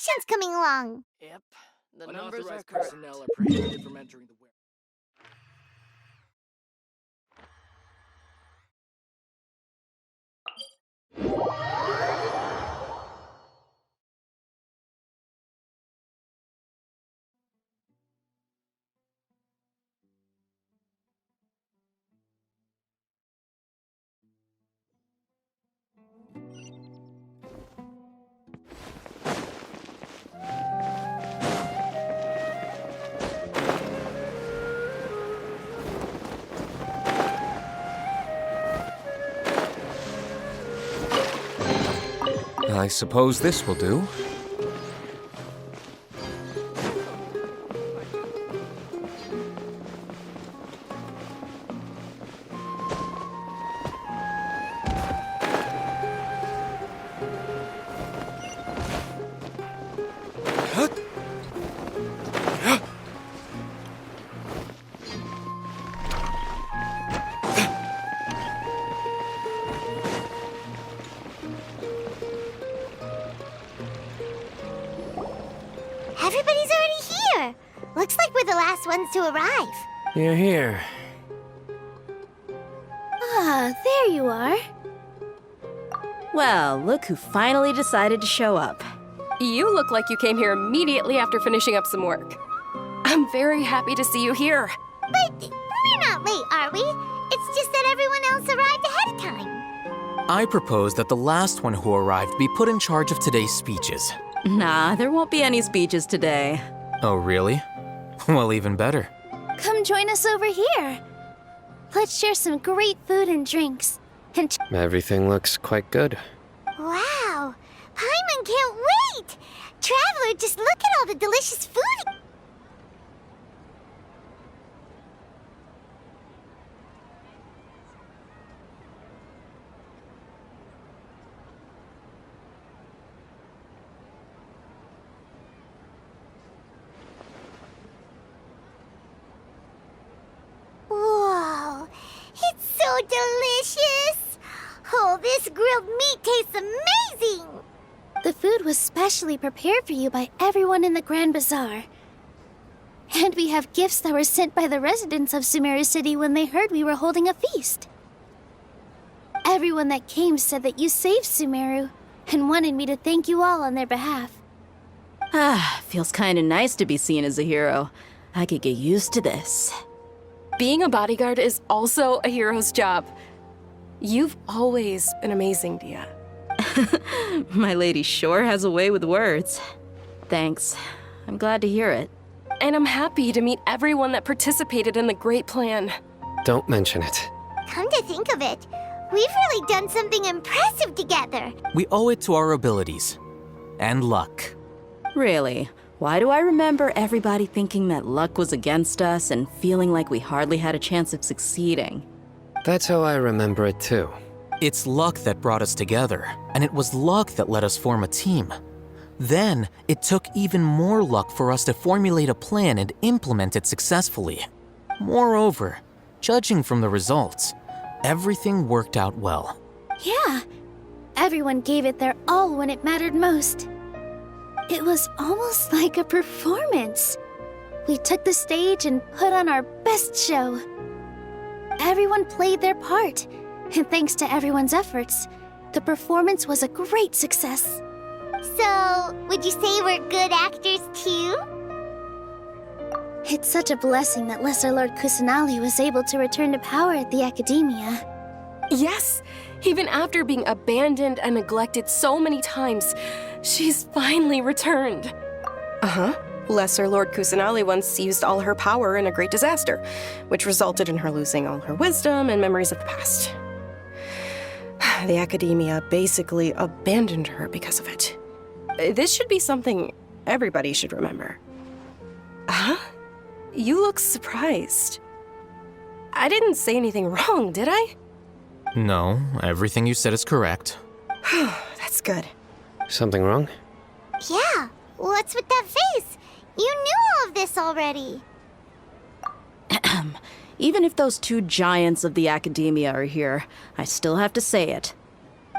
congratulations coming along. Yep. The numbers are correct. Personnel are prohibited from entering the warehouse. I suppose this will do. Everybody's already here. Looks like we're the last ones to arrive. You're here. Ah, there you are. Well, look who finally decided to show up. You look like you came here immediately after finishing up some work. I'm very happy to see you here. But we're not late, are we? It's just that everyone else arrived ahead of time. I propose that the last one who arrived be put in charge of today's speeches. Nah, there won't be any speeches today. Oh, really? Well, even better. Come join us over here. Let's share some great food and drinks. And Everything looks quite good. Wow! Paimon can't wait! Traveler, just look at all the delicious food! Whoa! It's so delicious! Oh, this grilled meat tastes amazing! the food was specially prepared for you by everyone in the Grand Bazaar. And we have gifts that were sent by the residents of Sumeru City when they heard we were holding a feast. Everyone that came said that you saved Sumeru and wanted me to thank you all on their behalf. Ah, feels kinda nice to be seen as a hero. I could get used to this. Being a bodyguard is also a hero's job. You've always been amazing, Dia. My lady sure has a way with words. Thanks. I'm glad to hear it. And I'm happy to meet everyone that participated in the great plan. Don't mention it. Come to think of it, we've really done something impressive together. We owe it to our abilities. And luck. Really? Why do I remember everybody thinking that luck was against us and feeling like we hardly had a chance of succeeding? That's how I remember it too. It's luck that brought us together, and it was luck that let us form a team. Then, it took even more luck for us to formulate a plan and implement it successfully. Moreover, judging from the results, everything worked out well. Yeah. Everyone gave it their all when it mattered most. It was almost like a performance. We took the stage and put on our best show. Everyone played their part, and thanks to everyone's efforts, the performance was a great success. So, would you say we're good actors too? It's such a blessing that Lesser Lord Kusanali was able to return to power at the Academia. Yes, even after being abandoned and neglected so many times, she's finally returned. Uh-huh. Lesser Lord Kusanali once used all her power in a great disaster, which resulted in her losing all her wisdom and memories of the past. The Academia basically abandoned her because of it. This should be something everybody should remember. Huh? You look surprised. I didn't say anything wrong, did I? No, everything you said is correct. That's good. Something wrong? Yeah, what's with that face? You knew all of this already. Even if those two giants of the Academia are here, I still have to say it.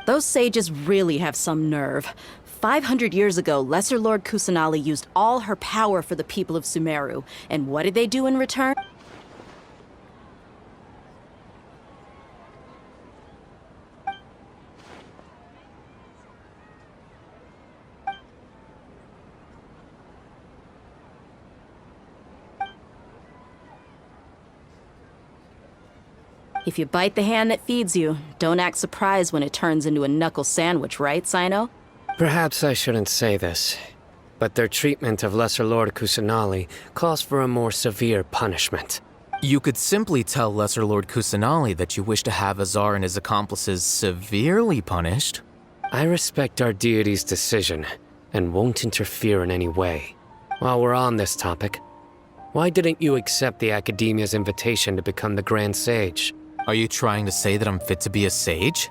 Those sages really have some nerve. 500 years ago, Lesser Lord Kusanali used all her power for the people of Sumeru. And what did they do in return? If you bite the hand that feeds you, don't act surprised when it turns into a knuckle sandwich, right, Sino? Perhaps I shouldn't say this, but their treatment of Lesser Lord Kusanali calls for a more severe punishment. You could simply tell Lesser Lord Kusanali that you wish to have Azar and his accomplices severely punished. I respect our deity's decision and won't interfere in any way. While we're on this topic, why didn't you accept the Academia's invitation to become the Grand Sage? Are you trying to say that I'm fit to be a sage?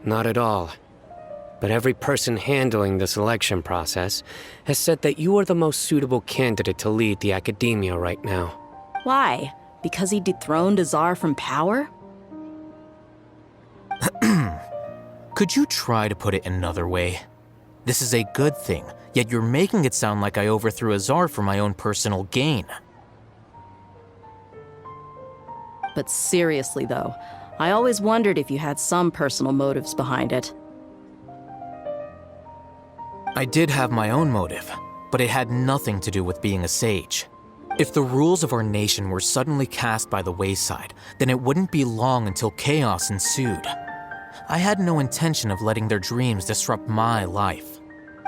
Not at all. But every person handling the selection process has said that you are the most suitable candidate to lead the Academia right now. Why? Because he dethroned Azar from power? Could you try to put it another way? This is a good thing, yet you're making it sound like I overthrew Azar for my own personal gain. But seriously, though, I always wondered if you had some personal motives behind it. I did have my own motive, but it had nothing to do with being a sage. If the rules of our nation were suddenly cast by the wayside, then it wouldn't be long until chaos ensued. I had no intention of letting their dreams disrupt my life.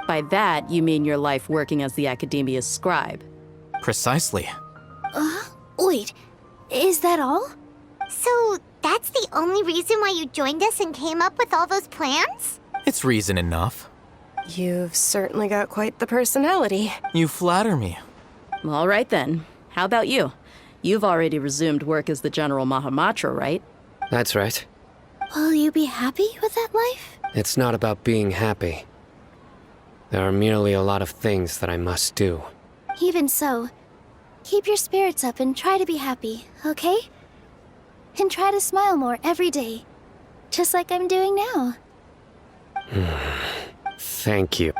By that, you mean your life working as the Academia's scribe. Precisely. Wait, is that all? So, that's the only reason why you joined us and came up with all those plans? It's reason enough. You've certainly got quite the personality. You flatter me. All right then. How about you? You've already resumed work as the General Mahamatra, right? That's right. Will you be happy with that life? It's not about being happy. There are merely a lot of things that I must do. Even so, keep your spirits up and try to be happy, okay? And try to smile more every day, just like I'm doing now. Thank you.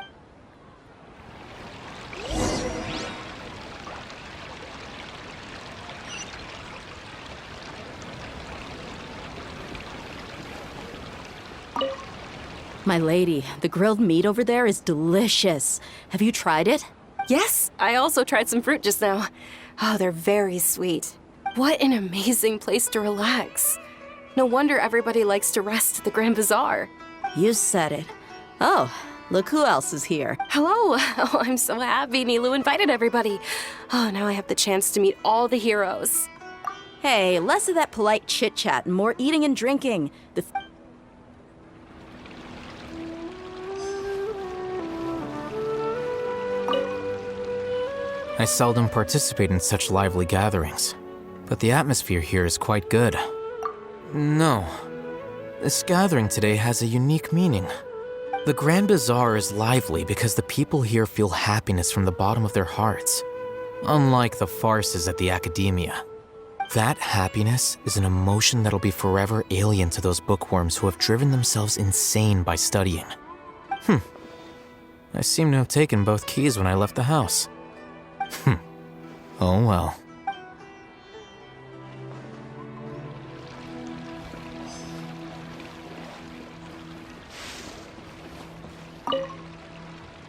My lady, the grilled meat over there is delicious. Have you tried it? Yes, I also tried some fruit just now. Oh, they're very sweet. What an amazing place to relax. No wonder everybody likes to rest at the Grand Bazaar. You said it. Oh, look who else is here. Hello. Oh, I'm so happy Nilu invited everybody. Oh, now I have the chance to meet all the heroes. Hey, less of that polite chit-chat and more eating and drinking. I seldom participate in such lively gatherings, but the atmosphere here is quite good. No, this gathering today has a unique meaning. The Grand Bazaar is lively because the people here feel happiness from the bottom of their hearts, unlike the farces at the Academia. That happiness is an emotion that'll be forever alien to those bookworms who have driven themselves insane by studying. I seem to have taken both keys when I left the house. Oh well.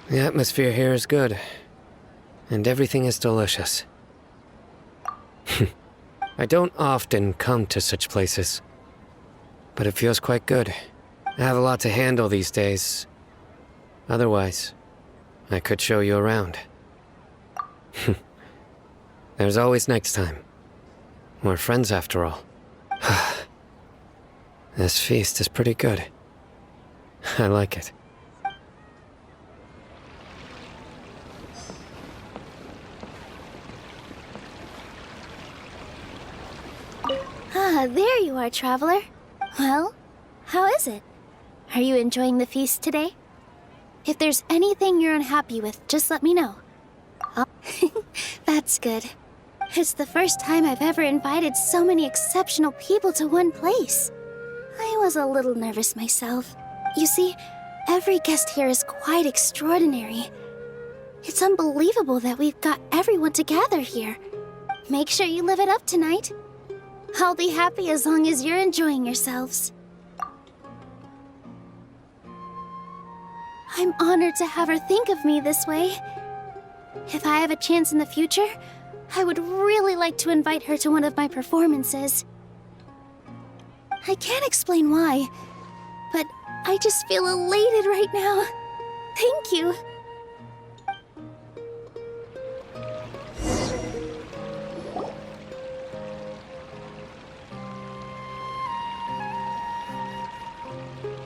The atmosphere here is good, and everything is delicious. I don't often come to such places, but it feels quite good. I have a lot to handle these days. Otherwise, I could show you around. There's always next time. We're friends after all. This feast is pretty good. I like it. Ah, there you are, traveler. Well, how is it? Are you enjoying the feast today? If there's anything you're unhappy with, just let me know. Oh, that's good. It's the first time I've ever invited so many exceptional people to one place. I was a little nervous myself. You see, Every guest here is quite extraordinary. It's unbelievable that we've got everyone together here. Make sure you live it up tonight. I'll be happy as long as you're enjoying yourselves. I'm honored to have her think of me this way. If I have a chance in the future, I would really like to invite her to one of my performances. I can't explain why, but I just feel elated right now. Thank you.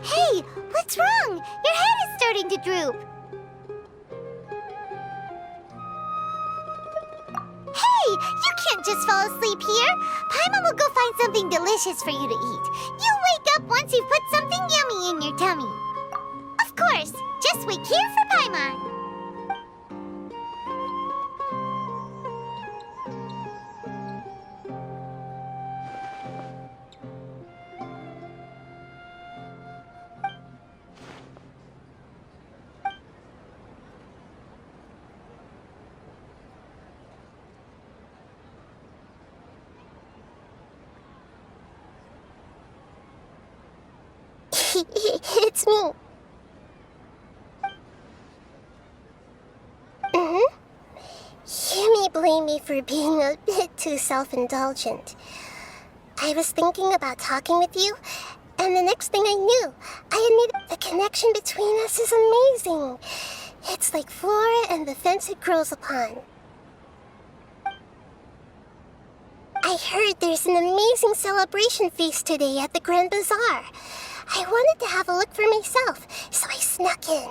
Hey, what's wrong? Your head is starting to droop. Hey, you can't just fall asleep here. Paimon will go find something delicious for you to eat. You'll wake up once you've put something yummy in your tummy. Of course, just wait here for Paimon. It's me. You may blame me for being a bit too self-indulgent. I was thinking about talking with you, and the next thing I knew, I admitted the connection between us is amazing. It's like flora and the fence it grows upon. I heard there's an amazing celebration feast today at the Grand Bazaar. I wanted to have a look for myself, so I snuck in.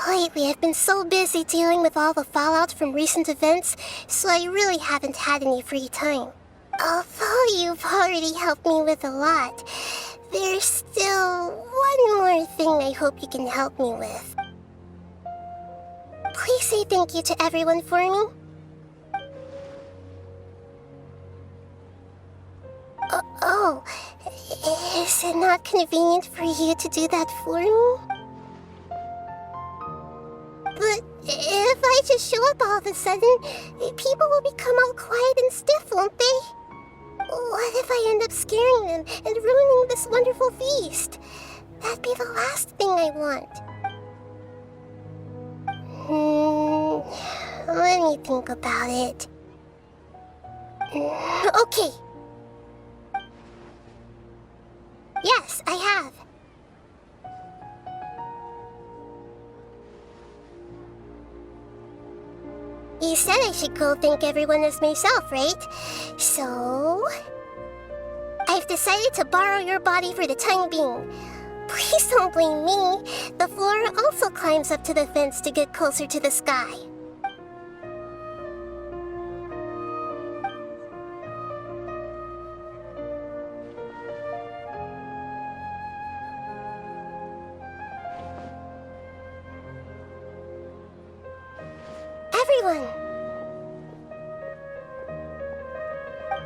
Lately, I've been so busy dealing with all the fallout from recent events, so I really haven't had any free time. Although you've already helped me with a lot, there's still one more thing I hope you can help me with. Please say thank you to everyone for me. Oh, is it not convenient for you to do that for me? But if I just show up all of a sudden, people will become all quiet and stiff, won't they? What if I end up scaring them and ruining this wonderful feast? That'd be the last thing I want. Let me think about it. Okay. Yes, I have. You said I should go thank everyone as myself, right? So... I've decided to borrow your body for the time being. Please don't blame me. The flora also climbs up to the fence to get closer to the sky. Everyone!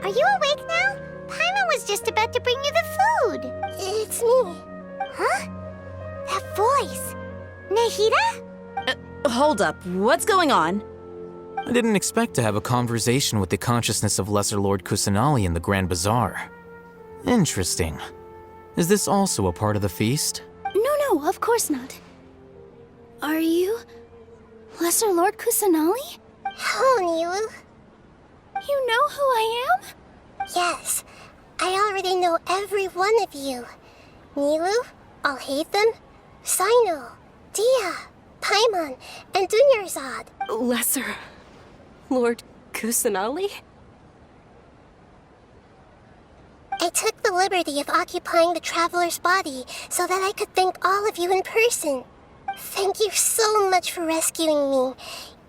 Are you awake now? Paimon was just about to bring you the food. It's me. Huh? That voice. Nahida? Hold up, what's going on? I didn't expect to have a conversation with the consciousness of Lesser Lord Kusanali in the Grand Bazaar. Interesting. Is this also a part of the feast? No, of course not. Are you Lesser Lord Kusanali? Hello, Nilu. You know who I am? Yes, I already know every one of you. Nilu, Alhaitham, Sino, Dia, Paimon, and Dunyarzad. Lesser Lord Kusanali? I took the liberty of occupying the traveler's body so that I could thank all of you in person. Thank you so much for rescuing me,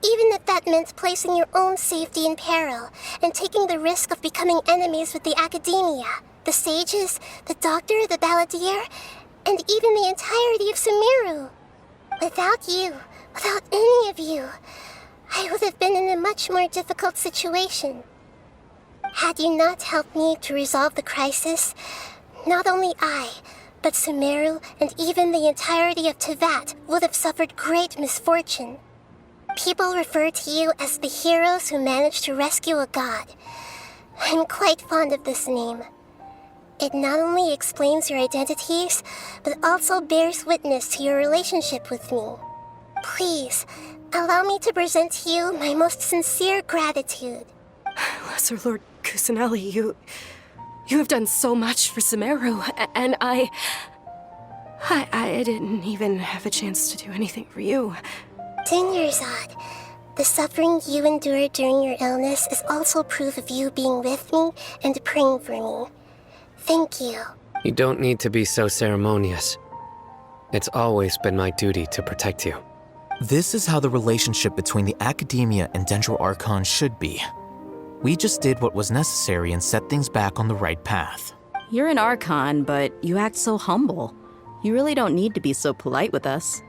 even if that meant placing your own safety in peril and taking the risk of becoming enemies with the academia, the sages, the doctor, the balladeer, and even the entirety of Sumeru. Without you, without any of you, I would have been in a much more difficult situation. Had you not helped me to resolve the crisis, not only I, But Sumeru and even the entirety of Tevat would have suffered great misfortune. People refer to you as the heroes who managed to rescue a god. I'm quite fond of this name. It not only explains your identities, but also bears witness to your relationship with me. Please, allow me to present to you my most sincere gratitude. Lesser Lord Kusanali, you have done so much for Sumeru, and I didn't even have a chance to do anything for you. Dinyarzad, the suffering you endured during your illness is also proof of you being with me and praying for me. Thank you. You don't need to be so ceremonious. It's always been my duty to protect you. This is how the relationship between the Academia and Dendro Archon should be. We just did what was necessary and set things back on the right path. You're an Archon, but you act so humble. You really don't need to be so polite with us.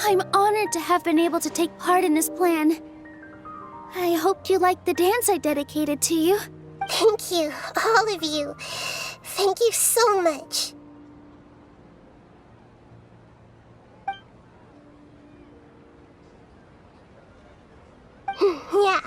I'm honored to have been able to take part in this plan. I hoped you liked the dance I dedicated to you. Thank you, all of you. Thank you so much. Yeah.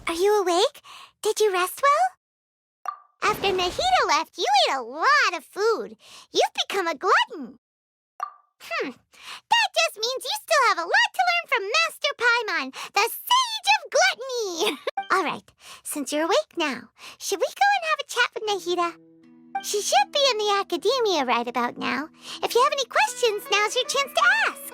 Are you awake? Did you rest well? After Nahida left, you ate a lot of food. You've become a glutton. That just means you still have a lot to learn from Master Paimon, the Sage of Gluttony. All right, since you're awake now, should we go and have a chat with Nahida? She should be in the Academia right about now. If you have any questions, now's your chance to ask.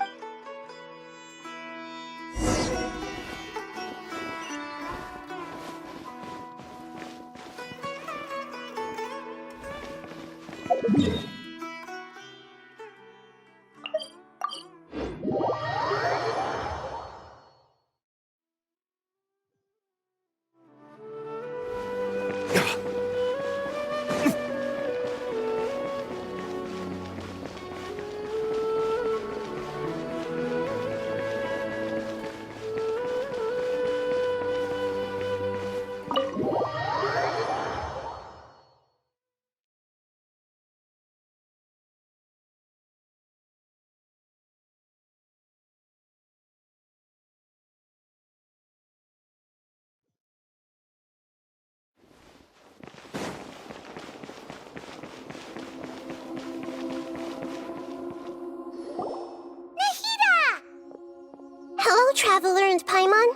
Hello, Traveler and Paimon.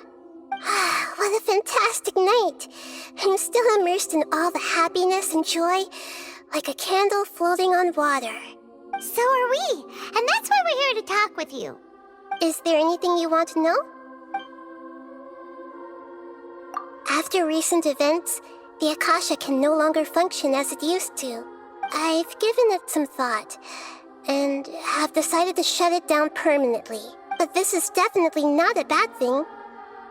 What a fantastic night. I'm still immersed in all the happiness and joy, like a candle floating on water. So are we, and that's why we're here to talk with you. Is there anything you want to know? After recent events, the Akasha can no longer function as it used to. I've given it some thought, and have decided to shut it down permanently. But this is definitely not a bad thing.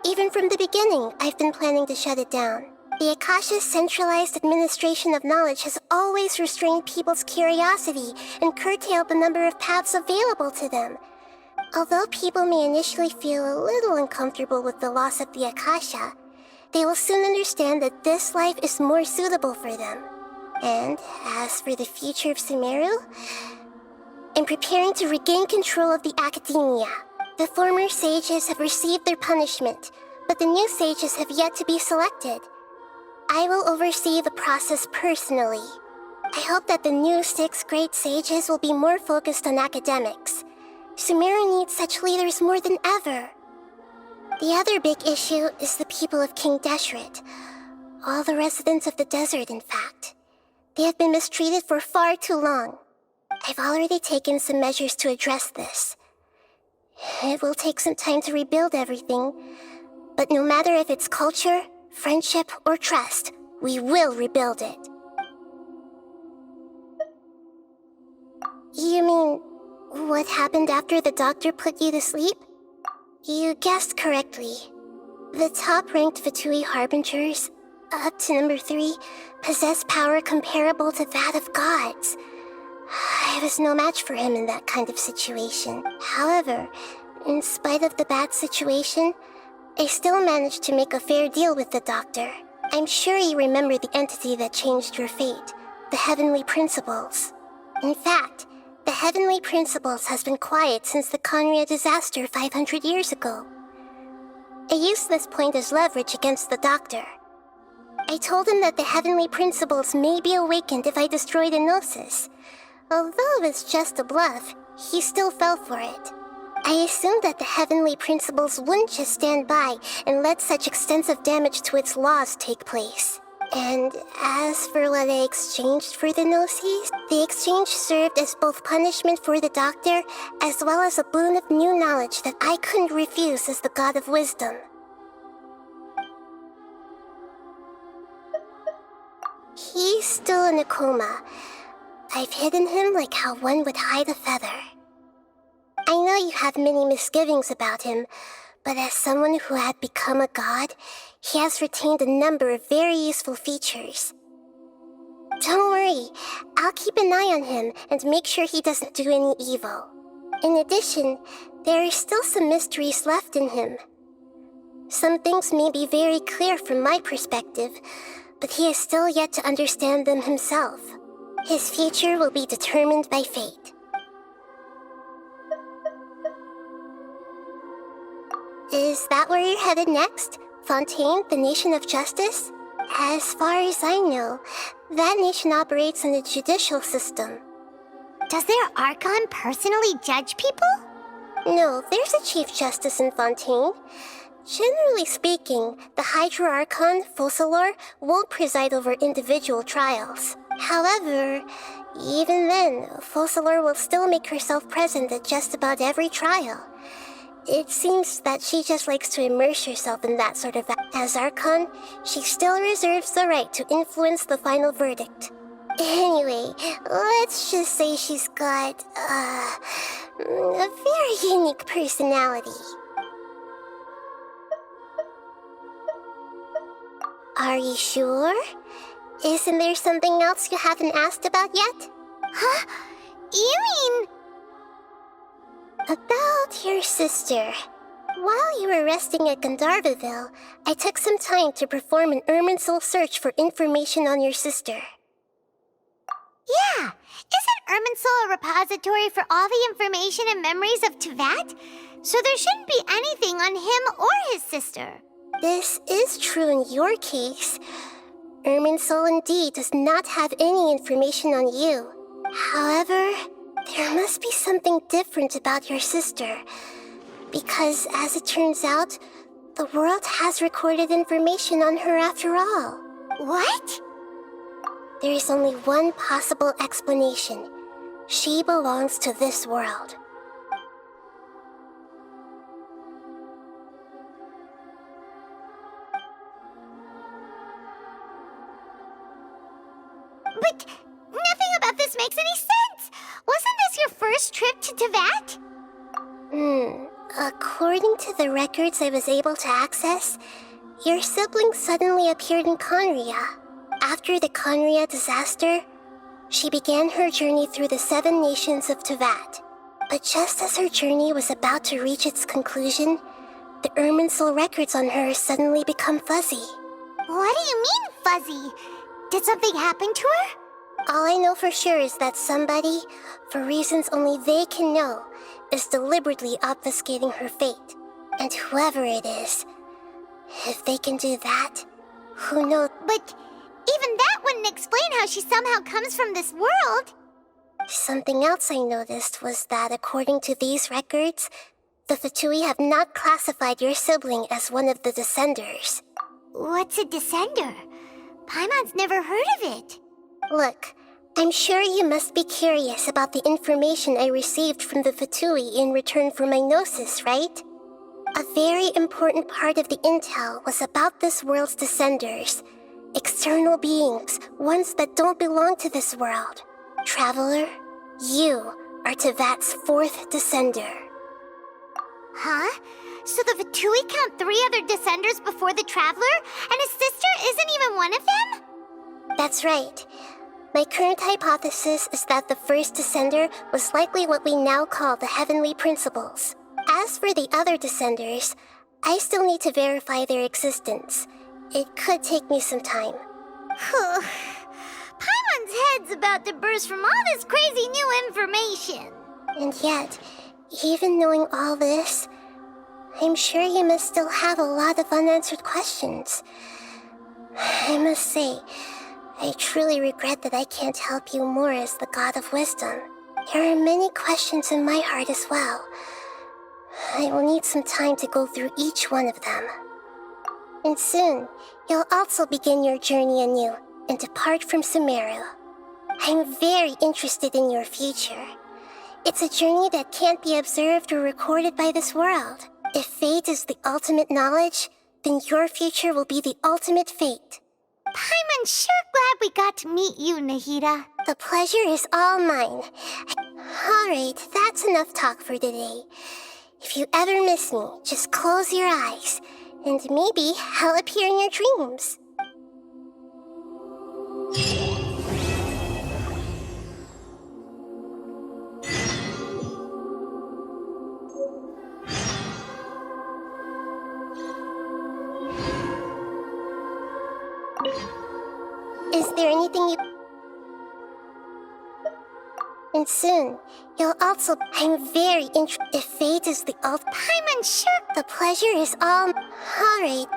Even from the beginning, I've been planning to shut it down. The Akasha's centralized administration of knowledge has always restrained people's curiosity and curtailed the number of paths available to them. Although people may initially feel a little uncomfortable with the loss of the Akasha, they will soon understand that this life is more suitable for them. And as for the future of Sumeru, I'm preparing to regain control of the Academia. The former sages have received their punishment, but the new sages have yet to be selected. I will oversee the process personally. I hope that the new 6 great sages will be more focused on academics. Sumeru needs such leaders more than ever. The other big issue is the people of King Deshret. All the residents of the desert, in fact. They have been mistreated for far too long. I've already taken some measures to address this. It will take some time to rebuild everything, but no matter if it's culture, friendship, or trust, we will rebuild it. You mean, what happened after the doctor put you to sleep? You guessed correctly. The top-ranked Fatui Harbingers, up to number 3, possess power comparable to that of gods. I was no match for him in that kind of situation. However, in spite of the bad situation, I still managed to make a fair deal with the doctor. I'm sure you remember the entity that changed your fate, the Heavenly Principles. In fact, the Heavenly Principles has been quiet since the Conria disaster 500 years ago. I used this point as leverage against the doctor. I told him that the Heavenly Principles may be awakened if I destroyed Enosis. Although it's just a bluff, he still fell for it. I assumed that the Heavenly Principles wouldn't just stand by and let such extensive damage to its laws take place. And as for what I exchanged for the Gnosis, the exchange served as both punishment for the doctor, as well as a boon of new knowledge that I couldn't refuse as the God of Wisdom. He's still in a coma. I've hidden him like how one would hide a feather. I know you have many misgivings about him, but as someone who had become a god, he has retained a number of very useful features. Don't worry, I'll keep an eye on him and make sure he doesn't do any evil. In addition, there are still some mysteries left in him. Some things may be very clear from my perspective, but he is still yet to understand them himself. His future will be determined by fate. Is that where you're headed next? Fontaine, the Nation of Justice? As far as I know, that nation operates in a judicial system. Does their Archon personally judge people? No, there's a Chief Justice in Fontaine. Generally speaking, the Hydra Archon, Focalor, won't preside over individual trials. However, even then, Focalor will still make herself present at just about every trial. It seems that she just likes to immerse herself in that sort of... As Archon, she still reserves the right to influence the final verdict. Anyway, let's just say she's got, a very unique personality. Are you sure? Isn't there something else you haven't asked about yet? Huh? You mean... About your sister. While you were resting at Gandharvaville, I took some time to perform an Irminsul search for information on your sister. Yeah! Isn't Irminsul a repository for all the information and memories of Tevat? So there shouldn't be anything on him or his sister. This is true in your case. Irminsul indeed does not have any information on you. However, there must be something different about your sister. Because, as it turns out, the world has recorded information on her after all. What? There is only one possible explanation. She belongs to this world. But nothing about this makes any sense! Wasn't this your first trip to Tevat? According to the records I was able to access, your sibling suddenly appeared in Conria. After the Conria disaster, she began her journey through the 7 nations of Tevat. But just as her journey was about to reach its conclusion, the Irminsul records on her suddenly become fuzzy. What do you mean, fuzzy? Did something happen to her? All I know for sure is that somebody, for reasons only they can know, is deliberately obfuscating her fate. And whoever it is, if they can do that, who knows? But even that wouldn't explain how she somehow comes from this world. Something else I noticed was that according to these records, the Fatui have not classified your sibling as one of the Descenders. What's a Descender? Paimon's never heard of it. Look, I'm sure you must be curious about the information I received from the Fatui in return for my gnosis, right? A very important part of the intel was about this world's Descenders. External beings, ones that don't belong to this world. Traveler, you, are Tevat's fourth descender. Huh? So the Vatui count 3 other descenders before the Traveler? And his sister isn't even one of them? That's right. My current hypothesis is that the first descender was likely what we now call the Heavenly Principles. As for the other descenders, I still need to verify their existence. It could take me some time. Paimon's head's about to burst from all this crazy new information. And yet, even knowing all this, I'm sure you must still have a lot of unanswered questions. I must say, I truly regret that I can't help you more as the God of Wisdom. There are many questions in my heart as well. I will need some time to go through each one of them. And soon, you'll also begin your journey anew and depart from Sumeru. I'm very interested in your future. It's a journey that can't be observed or recorded by this world. If fate is the ultimate knowledge, then your future will be the ultimate fate. Paimon's sure glad we got to meet you, Nahida. The pleasure is all mine. Alright, that's enough talk for today. If you ever miss me, just close your eyes, and maybe I'll appear in your dreams. Is there anything you... And soon, you'll also... I'm very interested... If fate is the ultimate... Paimon's sure... The pleasure is all... Alright.